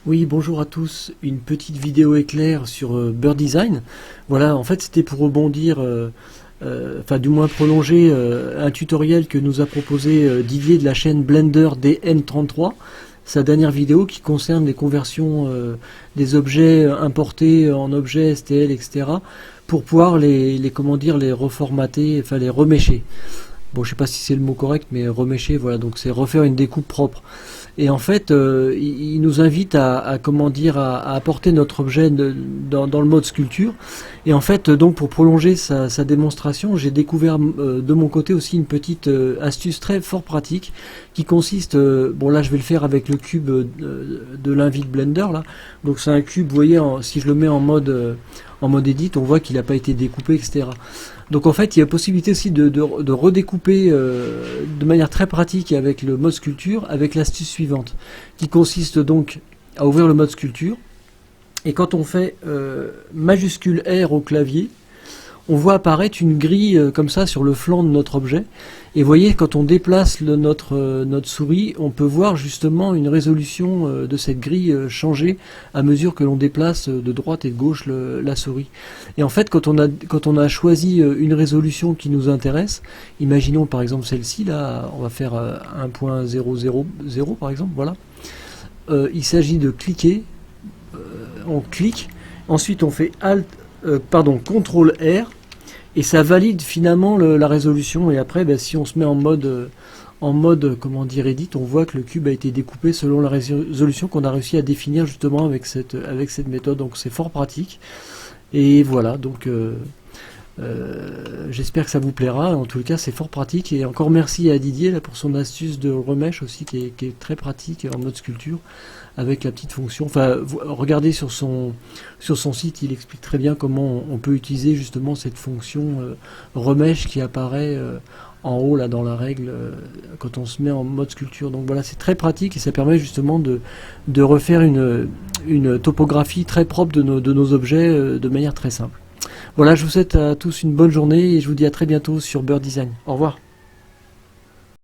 Oui, bonjour à tous. Une petite vidéo éclair sur Bird Design. Voilà, en fait, c'était pour rebondir, enfin, du moins prolonger un tutoriel que nous a proposé Didier de la chaîne Blender DN33. Sa dernière vidéo qui concerne les conversions des objets importés en objets STL, etc. pour pouvoir comment dire, les reformater, enfin les remêcher. Bon, je sais pas si c'est le mot correct, mais remêcher, voilà, donc c'est refaire une découpe propre. Et en fait, il nous invite comment dire, à apporter notre objet dans le mode sculpture. Et en fait, donc pour prolonger sa démonstration, j'ai découvert de mon côté aussi une petite astuce très fort pratique qui consiste, bon là je vais le faire avec le cube de l'invite Blender là. Donc c'est un cube, vous voyez, si je le mets en mode edit, on voit qu'il n'a pas été découpé, etc. Donc en fait, il y a possibilité aussi de redécouper de manière très pratique avec le mode sculpture, avec l'astuce suivante, qui consiste donc à ouvrir le mode sculpture, et quand on fait majuscule R au clavier, on voit apparaître une grille comme ça sur le flanc de notre objet. Et vous voyez, quand on déplace notre souris, on peut voir justement une résolution de cette grille changer à mesure que l'on déplace de droite et de gauche la souris. Et en fait, quand on a choisi une résolution qui nous intéresse, imaginons par exemple celle-ci, là, on va faire 1.000 par exemple, voilà. Il s'agit de cliquer, on clique, ensuite on fait CTRL R, et ça valide finalement la résolution. Et après, si on se met en mode comment dire edit, on voit que le cube a été découpé selon la résolution qu'on a réussi à définir justement avec cette méthode. Donc c'est fort pratique. Et voilà, donc j'espère que ça vous plaira. En tout cas, c'est fort pratique. Et encore merci à Didier là, pour son astuce de remèche aussi, qui est très pratique en mode sculpture, avec la petite fonction. Enfin, regardez sur son site, il explique très bien comment on peut utiliser justement cette fonction remèche qui apparaît en haut là dans la règle quand on se met en mode sculpture. Donc voilà, c'est très pratique et ça permet justement de refaire une topographie très propre de nos objets de manière très simple. Voilà, je vous souhaite à tous une bonne journée et je vous dis à très bientôt sur Bird Design. Au revoir.